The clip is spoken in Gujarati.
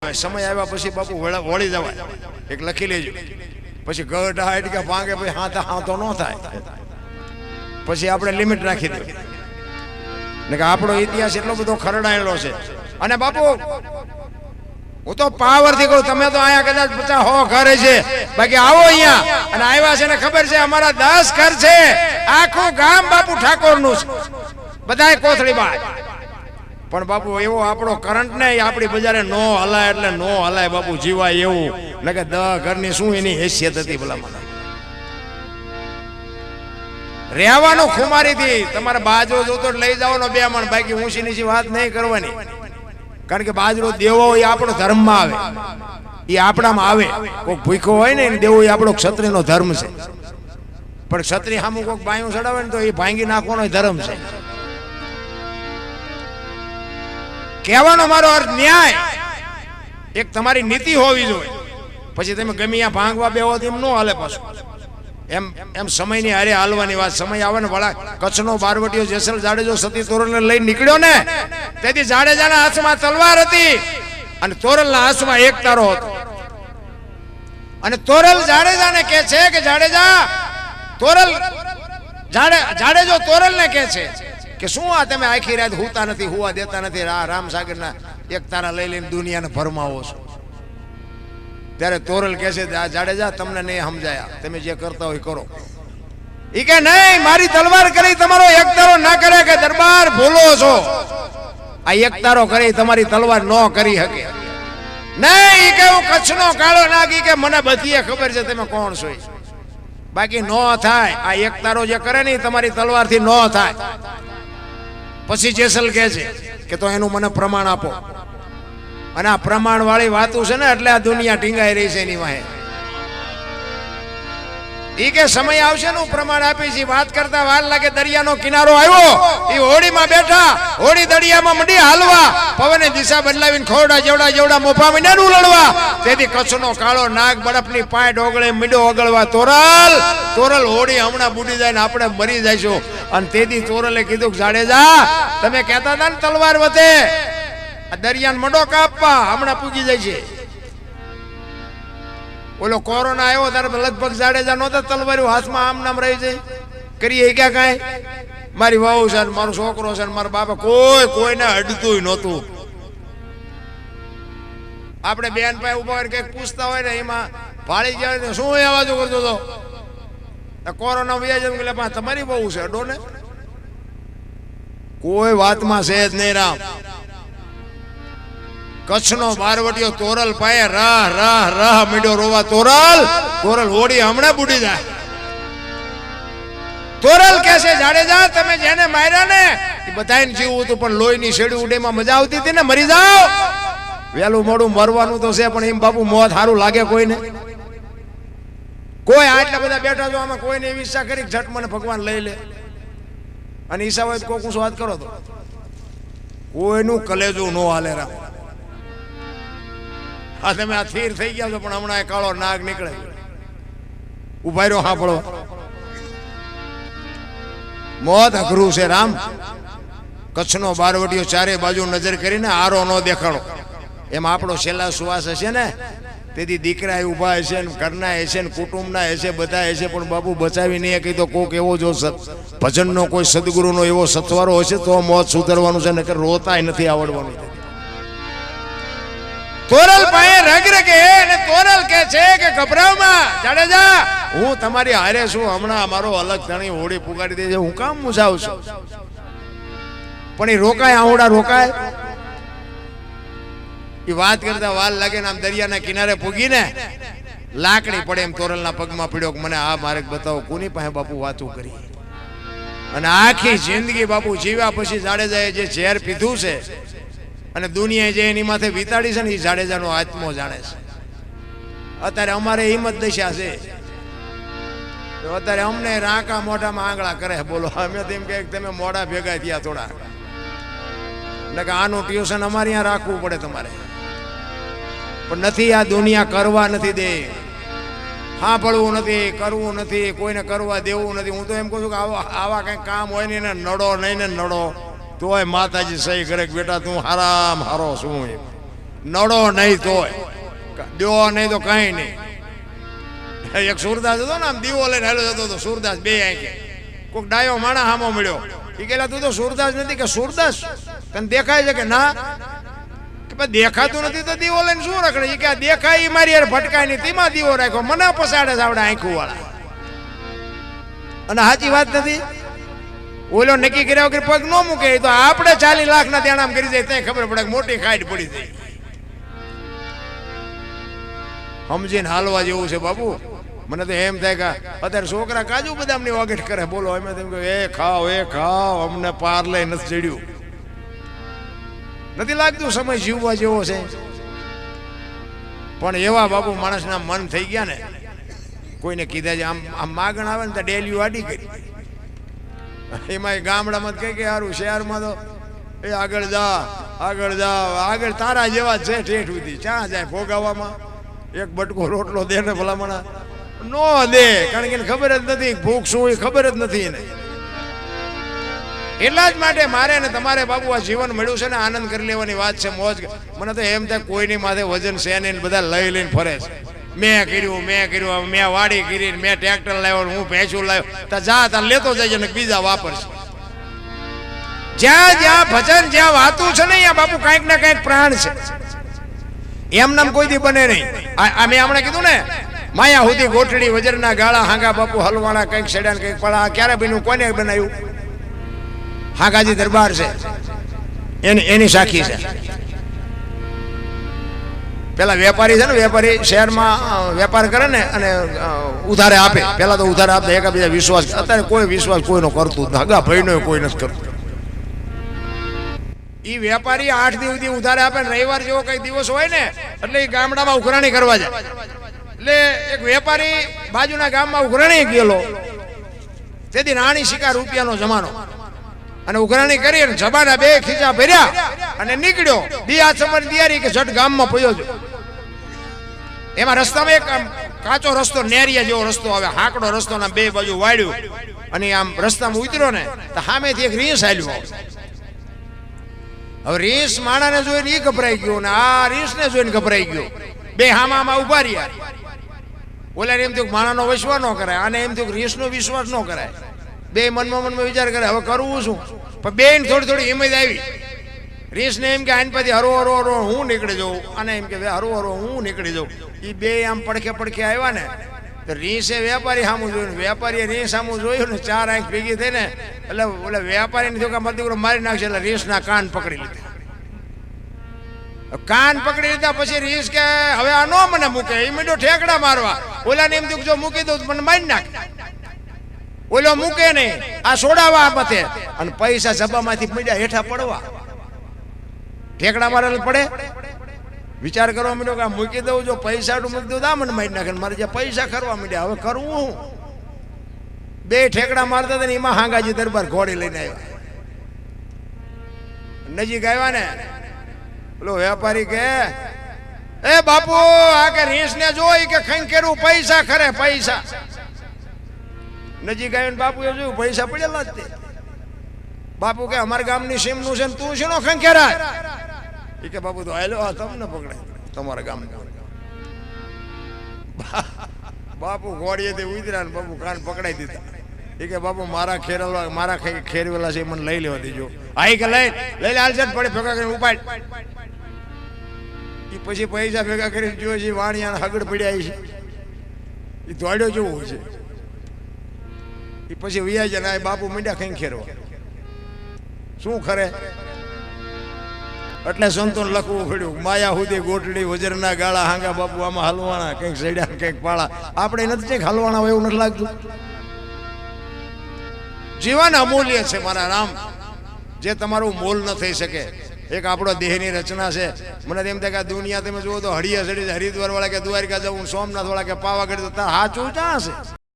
સમય આવ્યા પછી બાપુ વળી જવાય એક લખી લેજો પછી ગઢ હાઈટ કે ભાંગે પછી હાથો ન થાય પછી આપણે લિમિટ રાખી દે ને કે આપણો ઇતિહાસ એટલો બધો ખરડાયેલો છે અને બાપુ હું તો પાવર થી કહું તમે તો અહીંયા કદાચ 50-100 ઘર છે બાકી આવો અહીંયા અને આવ્યા છે ને ખબર છે અમારા 10 ઘર છે આખું ગામ બાપુ ઠાકોર નું છે બધાય કોથળી બાદ પણ બાપુ એવો આપણો કરંટ ને આપણી બજારે નો હલાય એટલે નો હલાય બાપુ જીવાય એવું ને કે 10 ઘરની શું એની હેસિયત હતી ભલા મને રહેવાનું ખુમારી થી તમારે બાજરો જોતો લઈ જવાનો 2 મણ બાકી ઊંચી નીચી વાત નહીં કરવાની કારણ કે બાજરો દેવો એ આપણો ધર્મમાં આવે એ આપણામાં આવે કોઈ ભૂખો હોય ને દેવો એ આપણો ક્ષત્રિયનો ધર્મ છે પણ ક્ષત્રિય સામું કોઈક બાયું ચડાવે ને તો એ ભાંગી નાખવાનો ધર્મ છે કહેવાનો મારો અર્થ ન્યાય એક તમારી નીતિ હોવી જોઈએ પછી તમે ગમે ત્યાં ભાંગવા બેહો એમ ન હાલે પાછું એમ સમયની હારે હાલવાની વાત સમય આવે ને વળા કચ્છનો બારવટીયો જેસલ જાડેજો સતી તોરલને લઈને નીકળ્યો ને તેથી જાડેજાના હાથમાં તલવાર હતી અને તોરલના હાથમાં એક તારો હતો અને તોરલ જાડેજાને કહે છે કે જાડેજા તોરલ જાડેજો તોરલને કહે છે કે શું આ તમે આખી રાત હુતા નથી હુવા દેતા નથી રામ સાગરના એક તારા લઈ લઈને દુનિયાને ભરમાવો છો ત્યારે તોરલ કહે છે જાડેજા તમને નહીં સમજાયા તમે જે કરતા હોય કરો ઈ કે નહીં મારી તલવાર કરી તમારો એક તારો ના કરે કે દરબાર ભૂલો છો આ એક તારો કરી તમારી તલવાર ન કરી શકે નહીં ઈ કે હું કચ્છનો કાળો નાગી કે મને બધીએ ખબર છે તમે કોણ છો બાકી નો થાય આ એક તારો જે કરે ને તમારી તલવારથી નો થાય પછી જેસલ કહે છે કે તો એનું મને પ્રમાણ આપો અને આ પ્રમાણ વાળી વાતો છે ને એટલે આ દુનિયા ટીંગાઈ રહી છે એની વાહે ઈ કે સમય આવશે ને હું પ્રમાણ આપીશ વાત કરતા વાર લાગે દરિયાનો કિનારો આવ્યો ઈ હોડીમાં બેઠા હોડી દરિયામાં મંડી હાલવા પવને દિશા બદલાવીને ખોરડા જેવડા મોફા મીંડાનું ઉલળવા તેથી કચ્છનો કાળો નાગ બરફની પાય ઓગળે મીંડો ઓગળવા તોરલ હોડી હમણાં બુડી જાય ને આપણે મરી જઈશું અને તેથી તોરલે કીધું જાડેજા તમે કહેતા હતા ને તલવાર વધે આ દરિયાને મંડો કાપવા હમણાં પૂગી જાય છે ઓલો કોરોના આવ્યો ત્યારે લગભગ જાડેજા નહોતા તલવાર્યું હાથમાં આમ નામ રહી જાય કરીએ ક્યાં કાંઈ મારી વહુ છે મારો છોકરો છે મારા બાપા કોઈને અડતું નહોતું આપણે બેન પાસે ઉભા હોય કઈક પૂછતા હોય ને એમાં ભાળી જાય શું અવાજો કરતો હતો કોરોના વ્યાજ એટલે તમારી બહુ છે અડો ને કોઈ વાતમાં છે જ નહીં રામ કચ્છનો બારવટીયો તોરલ પાયે રાહ મીડો રોવા તોરલ હોડી હમણાં બુડી જાય તોરલ કે છે જાડેજા તમે જેને માર્યા ને એ બધાને જીવવું હતું પણ લોહીની શેડી ઉડેમાં મજા આવતી હતી ને મરી જાઓ વેલું મોડું મરવાનું તો છે પણ એમ બાપુ મોત સારું લાગે કોઈને કોઈ આટલા બધા બેઠા છો આમાં કોઈને એવી ઈચ્છા કરી ઝટ મને ભગવાન લઈ લે અને ઈચ્છા હોય તો કોક વાત કરો તો કોઈનું કલેજું નો હાલે રામ આ તમે આ થીર થઈ ગયા છો પણ હમણાં કાળો નાગ નીકળે ઉભા રહ્યો હાંભળો મોત અઘરું છે રામ કચ્છનો બારવટીયો ચારે બાજુ નજર કરીને આરો ન દેખાડો એમ આપણો છેલ્લા સુવાસ હશે ને તેથી દીકરા ઉભા હશે ને ઘરના હશે ને કુટુંબના હશે બધા હશે પણ બાપુ બચાવી નહીં કહી તો કોક એવો જો ભજનનો કોઈ સદગુરુનો એવો સથવારો હશે તો મોત સુધરવાનું છે નકર રોતાય નથી આવડવાનું તોરલ પાએ રગ અને તોરલ કે છે કે ગભરાવમાં જાડેજા હું તમારી હારે છું હમણાં અમારો અલગ ધણી હોડી પુગાડી દે છે હું કામ મુસાવું છું પણ એ રોકાય આવડા રોકાય એ વાત કરતા વાર લાગે ને આમ દરિયાના કિનારે પૂગીને લાકડી પડે એમ તોરલના પગમાં પડ્યો કે મને આ મારે બતાવો કોની પાસે બાપુ વાતું કરી અને આખી જિંદગી બાપુ જીવ્યા પછી જાડેજાએ જે ઝેર પીધું છે અને દુનિયાએ જે એની માથે વિતાડી છે ને એ જાડેજાનો આત્મો જાણે છે અત્યારે અમારે હિંમત દશા છે તો અત્યારે અમને રાંકા મોઢામાં આંગળા કરે બોલો અમે તેમ કે તમે મોઢા ભેગા થયા થોડા એટલે કે આનું ટ્યુશન અમારે અહીંયા રાખવું પડે તમારે પણ નથી આ દુનિયા કરવા નથી દે સાંભળવું નથી કરવું નથી કોઈને કરવા દેવું નથી હું તો એમ કહું છું કે આવા કંઈક કામ હોય ને નડો નહીં ને નડો તોય માતાજી સહી કરે બેટા તું હારામ હારો શું નડો નહીં તોય, દો નહીં તો કઈ નહીં. એક સુરદાસ હતો ને, આમ દીવો લઈને હેલો જતો હતો સુરદાસ, બે આંખે. કોઈક ડાયો માણા હામો મળ્યો. એ કહેલા તું તો સુરદાસ નથી? કે સુરદાસ તને દેખાય છે? કે ના. કે દેખાતું નથી તો દીવો લઈને શું રખડે? એ કે દેખાય એ મારી યાર ભટકાય નહીં, તેમાં દીવો રાખ્યો, મને પસાડે છે આવડે આંખું વાળા. અને સાચી વાત નથી. ઓલો નક્કી કર્યા વગર પગ ન મૂકે તો આપણે 40 લાખના દેણામ કરી જાય ત્યાં ખબર પડે કે મોટી ખાઈટ પડી જાય. સમજીને હાલવા જેવું છે બાપુ. મને તો એમ થાય કે અત્યારે છોકરા કાજુ બદામની વાગેટ કરે, બોલો અમે તેમ કે એ ખાવ અમને પાર લઈ નથી ચડ્યું. નથી લાગતું સમય જીવવા જેવો છે? પણ એવા બાપુ માણસના મન થઈ ગયા ને, કોઈને કીધા છે આમ માગણ આવે ને તો ડેલી વાડી કરી. એમાં ગામડામાં કઈ કે સારું, શહેરમાં તો એ આગળ જા તારા જેવા છે ઠેઠ સુધી. ક્યાં જાય ભોગાવામાં? એક બટકો રોટલો દે ને ભલામણા નો દે, કારણ કે ખબર જ નથી ભૂખ શું, ખબર જ નથી એને. એટલા જ માટે મારે ને તમારે બાપુ આ જીવન મળ્યું છે ને, આનંદ કરી લેવાની વાત છે, મોજ. મને તો એમ થાય કોઈની માથે વજન છે ને, બધા લઈ લઈને ફરે છે. મેં કર્યું, મેં વાડી કરી, મેં ટ્રેક્ટર લાવ્યો, હું ભેંસું લાવ્યો. તા જા તાર લેતો જાય ને બીજા વાપરશે. જ્યાં ભજન, જ્યાં વાતું છે ને, ત્યાં બાપુ કઈક ને કઈક પ્રાણ છે. એમ નામ કોઈ દી બને નહીં. મેં હમણાં કીધું ને, માયા સુધી ગોઠડી, વજરના ગાળા, હાંગા બાપુ હલવાણા, કઈક સેડા ને કઈક પડા. ક્યારે બન્યું? કોને બનાવ્યું? હાંગાજી દરબાર છે એની સાખી છે. પેલા વેપારી છે ને, વેપારી શહેરમાં વેપાર કરે ને અને ઉધારે આપે. પેલા તો ઉધારે આપે, એકાબીજા વિશ્વાસ. અત્યારે કોઈ વિશ્વાસ કોઈનો કરતું, હગા ભાઈનો કોઈ નથી કરતું. એ વેપારી 8 દિવસ સુધી ઉધારે આપે ને, રવિવાર જેવો કઈ દિવસ હોય ને એટલે એ ગામડામાં ઉઘરાણી કરવા જાય. એટલે એક વેપારી બાજુના ગામમાં ઉઘરાણી ગયેલો. તેથી રાણી શિકાર રૂપિયાનો જમાનો, અને ઉઘરાણી કરી અને જબાના 2 ખીચા ભર્યા અને નીકળ્યો. આ સમય તૈયારી કે જટ ગામમાં પડ્યો છે. એમાં રસ્તામાં એક કાચો રસ્તો, નેરિયા જેવો રસ્તો આવે, હાંકડો રસ્તો, ના 2 બાજુ વાળ્યું. અને આમ રસ્તામાં ઉતર્યો ને તો સામેથી એક રીંછ આવ્યું. હવે રીંછ માણાને જોઈને એ ગભરાઈ ગયો ને આ રીંછને જોઈને ગભરાઈ ગયો. 2 હામાં ઉભા રહ્યા. ઓલાને એમ થયું માણાનો વિશ્વાસ ન કરાય, આને એમ થયું રીંછનો વિશ્વાસ ન કરાય. 2 મનમાં વિચાર કરે હવે કરવું શું. પણ 2 થોડી હિંમત આવી. રીંછને એમ કે આને પછી હરો હું નીકળી જાઉં, અને એમ કે હરો હું નીકળી જાઉં. એ 2 આમ પડખે આવ્યા ને તો રીંછે વેપારી સામું જોયું, વેપારીએ રીંછ સામું જોયું ને 4 આંખ ભેગી થઈ ને એટલે ઓલા વેપારીને થયું કે મારો દીકરો મારી નાખશે. એટલે રીંછના કાન પકડી લીધા. કાન પકડી લીધા પછી રીંછ કે હવે આ નો મને મૂકે. એ મીઠો ઠેકડા મારવા. ઓલાને એમ થયું જો મૂકી દઉં મને મારી નાખ. ઓલો મૂકે નહીં, આ છોડાવા આપતે અને પૈસા જબામાંથી પડ્યા હેઠા પડવા. ઠેકડા મારેલ પડે. વિચાર કરવા માંડ્યો કે મૂકી દઉં, જો પૈસા મૂકી દઉં મને મારી નાખે. મારે જે પૈસા કરવા માંડ્યા, હવે કરવું હું? 2 ઠેકડા મારતા હતા ને એમાં હાંગાજી દરબાર ઘોડી લઈને આવ્યા. નજીક આવ્યા ને પેલો વેપારી કે એ બાપુ આ કે રીંછને જોઈ કે ખંખેરું પૈસા ખરે પૈસા. નજીક આવ્યો ને બાપુ એ જોયું પૈસા પડેલા જ તે. બાપુ કે અમારા ગામની સીમનું છે ને તું શેનો ખંખેરા? એ કે બાપુ તો હાલો તમને પકડાય તમારા ગામમાં. બાપુ ઘોડીએથી ઉતર્યા ને બાપુ કાન પકડાઈ દીધા. એ કે બાપુ મારા ખેરવેલા છે મને લઈ લેવા દેજો. આ કે લઈ લે હાલ છે પડે ભેગા કરીને ઉપાડ. એ પછી પૈસા ભેગા કરીને જોયે છે વાણિયાના હગડ પડ્યા છે. એ દોડ્યો જેવું છે. એ પછી વ્યાજ ને બાપુ મીંડા ખંખેરવા. શું ખરે? એટલે સંતોન લખવું પડ્યું માયા સુધી ગોટડી, વજરના ગાળા, હાંગા બાપુ આમાં હલવાના, કંઈક સેડ્યા કંઈક પાળા. આપણે નથી કંઈક હલવાના હોય એવું નથી લાગતું. જીવન અમૂલ્ય છે મારા રામ, જે તમારું મોલ ન થઈ શકે. એક આપણો દેહની રચના છે. મને એમ થાય કે આ દુનિયા તમે જુઓ તો હરિયા સડી હરિદ્વાર વાળા કે દ્વારકા જવું, સોમનાથ વાળા કે પાવાગઢ, તો સાચું ક્યાં છે?